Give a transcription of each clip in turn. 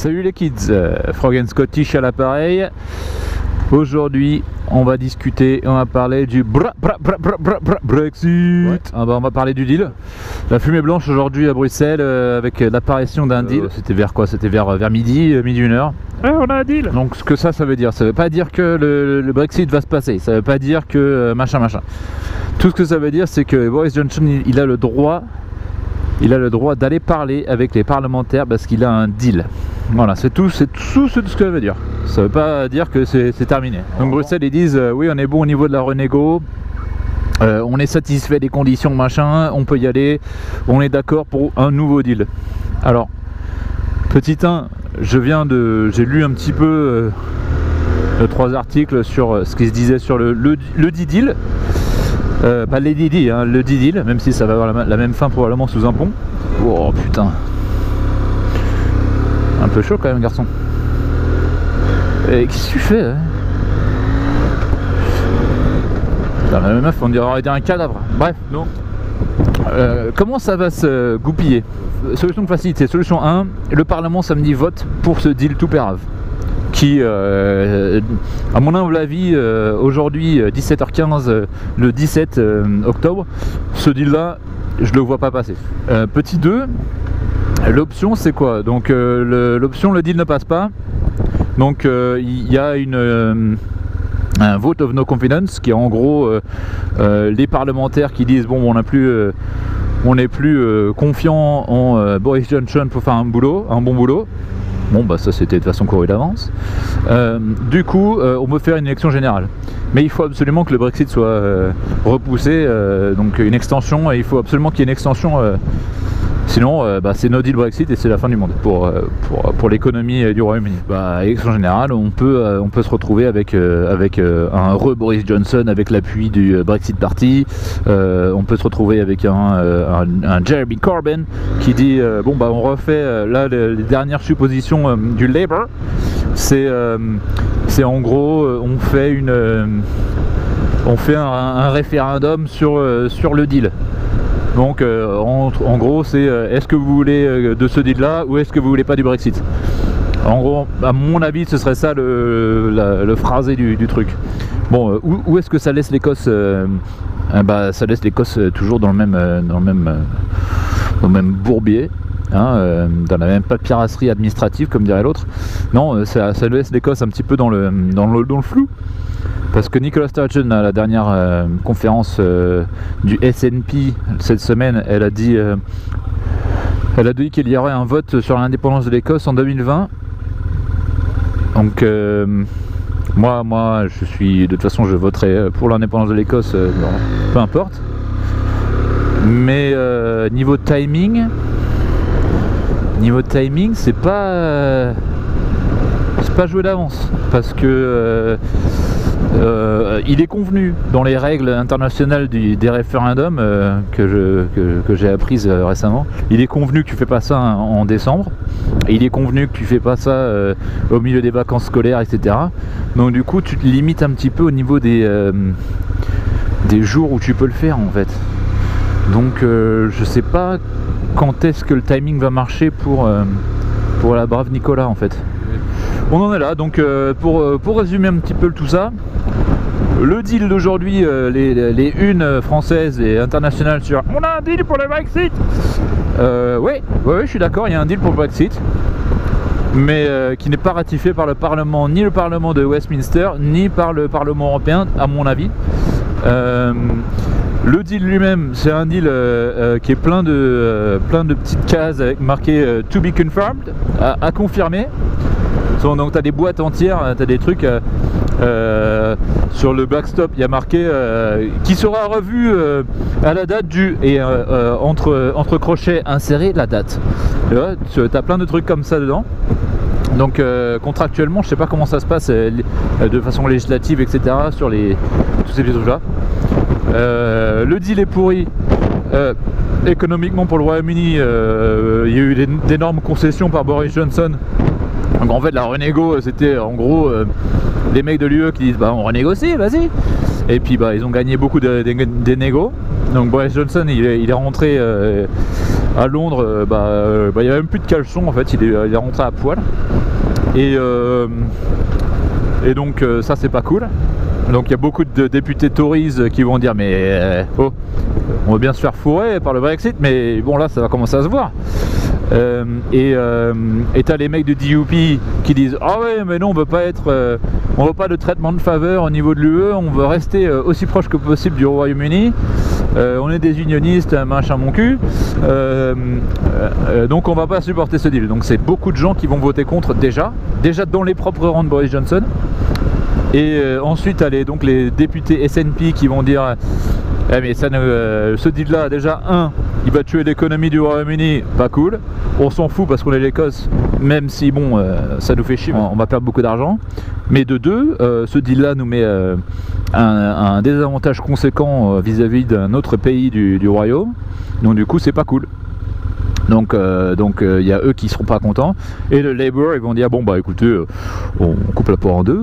Salut les kids, Frog and Scottish à l'appareil. Aujourd'hui on va discuter, on va parler du Brexit. On va parler du deal. La fumée blanche aujourd'hui à Bruxelles avec l'apparition d'un deal. C'était vers quoi? C'était vers midi, midi 1h. On a un deal. Donc ce que ça veut dire, ça veut pas dire que le Brexit va se passer, ça veut pas dire que machin. Tout ce que ça veut dire, c'est que Boris Johnson il a le droit d'aller parler avec les parlementaires parce qu'il a un deal. Voilà, c'est tout ce que ça veut dire. Ça veut pas dire que c'est terminé. Donc Bruxelles ils disent oui, on est bon au niveau de la renégo, on est satisfait des conditions machin, on peut y aller, on est d'accord pour un nouveau deal. Alors petit 1, j'ai lu un petit peu 3 articles sur ce qui se disait sur le dit deal. Pas les Didi, hein, le deal, même si ça va avoir la même fin probablement sous un pont. Oh putain. Un peu chaud quand même, garçon. Et qu'est-ce que tu fais hein? Putain, la meuf, on dirait un cadavre. Bref, non. Comment ça va se goupiller? Solution de facilité. Solution 1, le Parlement samedi vote pour ce deal tout pérave. Qui, à mon humble avis, aujourd'hui 17h15, le 17 octobre, ce deal là, je le vois pas passer. Petit 2, l'option c'est quoi? Donc l'option le deal ne passe pas, donc il y a un vote of no confidence qui est en gros les parlementaires qui disent bon on n'est plus confiant en Boris Johnson pour faire un bon boulot. Bon bah ça c'était de façon courue d'avance. Du coup on peut faire une élection générale. Mais il faut absolument que le Brexit soit repoussé, donc une extension, et il faut absolument qu'il y ait une extension, sinon c'est no deal Brexit et c'est la fin du monde pour l'économie du Royaume-Uni. Élection générale, on peut se retrouver avec un re-Boris Johnson avec l'appui du Brexit Party, on peut se retrouver avec un Jeremy Corbyn qui dit on refait là les dernières suppositions du Labour, c'est en gros on fait un référendum sur le deal. Donc en gros c'est est-ce que vous voulez de ce deal là ou est-ce que vous voulez pas du Brexit. En gros à mon avis ce serait ça le phrasé du truc. Bon où est-ce que ça laisse l'Écosse? Ça laisse l'Écosse toujours dans le même bourbier, hein, dans la même papyrasserie administrative comme dirait l'autre. Non, ça laisse l'Écosse un petit peu dans le flou. Parce que Nicola Sturgeon, à la dernière conférence du SNP cette semaine, elle a dit qu'il y aurait un vote sur l'indépendance de l'Écosse en 2020. Donc moi je suis, de toute façon je voterai pour l'indépendance de l'Écosse, peu importe. Mais niveau timing c'est pas joué d'avance, parce que il est convenu dans les règles internationales des référendums que j'ai apprises récemment. Il est convenu que tu fais pas ça en décembre, et il est convenu que tu fais pas ça au milieu des vacances scolaires, etc. Donc du coup tu te limites un petit peu au niveau des jours où tu peux le faire en fait. Donc je sais pas quand est-ce que le timing va marcher pour la brave Nicolas en fait. On en est là, donc pour résumer un petit peu tout ça, le deal d'aujourd'hui, les unes françaises et internationales sur on a un deal pour le Brexit. Ouais, je suis d'accord, il y a un deal pour le Brexit, mais qui n'est pas ratifié par le Parlement, ni le Parlement de Westminster, ni par le Parlement européen, à mon avis. Le deal lui-même, c'est un deal qui est plein de petites cases avec marqué to be confirmed, à confirmer. Donc tu as des boîtes entières, tu as des trucs sur le backstop, il y a marqué qui sera revu à la date du, et entre crochets insérés la date. Tu as plein de trucs comme ça dedans. Donc contractuellement, je sais pas comment ça se passe de façon législative, etc. sur tous ces trucs là. Le deal est pourri. Économiquement pour le Royaume-Uni, il y a eu d'énormes concessions par Boris Johnson. Donc en fait la renégo c'était en gros les mecs de l'UE qui disent on renégocie, vas-y. Et puis ils ont gagné beaucoup des négos. Donc Boris Johnson il est rentré à Londres, il n'y a même plus de caleçon en fait, il est rentré à poil. Et donc ça c'est pas cool. Donc il y a beaucoup de députés Tories qui vont dire mais on va bien se faire fourrer par le Brexit, mais bon là ça va commencer à se voir. Et t'as les mecs du DUP qui disent ah ouais mais non on veut pas être on veut pas de traitement de faveur au niveau de l'UE, on veut rester aussi proche que possible du Royaume-Uni, on est des unionistes machin mon cul, donc on va pas supporter ce deal. Donc c'est beaucoup de gens qui vont voter contre déjà dans les propres rangs de Boris Johnson. Et ensuite donc les députés SNP qui vont dire mais ça ce deal là déjà il va tuer l'économie du Royaume-Uni, pas cool, on s'en fout parce qu'on est l'Écosse, même si bon ça nous fait chier, on va perdre beaucoup d'argent, mais de deux ce deal là nous met un désavantage conséquent vis-à-vis d'un autre pays du Royaume, donc du coup c'est pas cool. Donc y a eux qui seront pas contents, et le Labour ils vont dire bon bah écoutez on coupe la poire en deux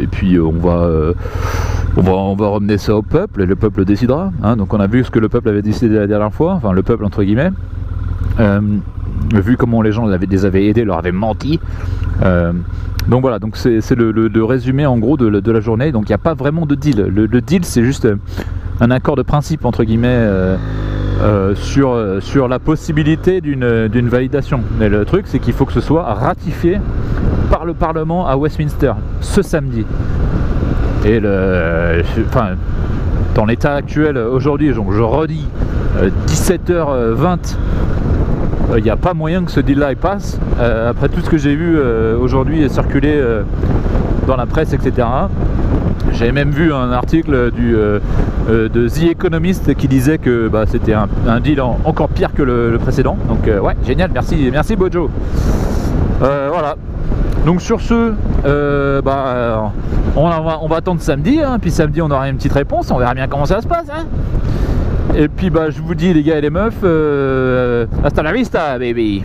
et puis on va ramener ça au peuple et le peuple décidera donc on a vu ce que le peuple avait décidé la dernière fois, enfin le peuple entre guillemets, vu comment les gens les avaient aidés, leur avaient menti, donc voilà, donc c'est le résumé en gros de la journée. Donc il n'y a pas vraiment de deal, le deal c'est juste un accord de principe entre guillemets sur la possibilité d'une validation. Mais le truc c'est qu'il faut que ce soit ratifié par le Parlement à Westminster ce samedi. Et dans l'état actuel aujourd'hui, je redis 17h20, il n'y a pas moyen que ce deal là passe après tout ce que j'ai vu aujourd'hui circuler dans la presse, etc. J'avais même vu un article de The Economist qui disait que c'était un deal encore pire que le précédent. Donc ouais, génial, merci Bojo. Voilà. Donc sur ce, on va attendre samedi, puis samedi on aura une petite réponse, on verra bien comment ça se passe. Et puis je vous dis les gars et les meufs, hasta la vista baby.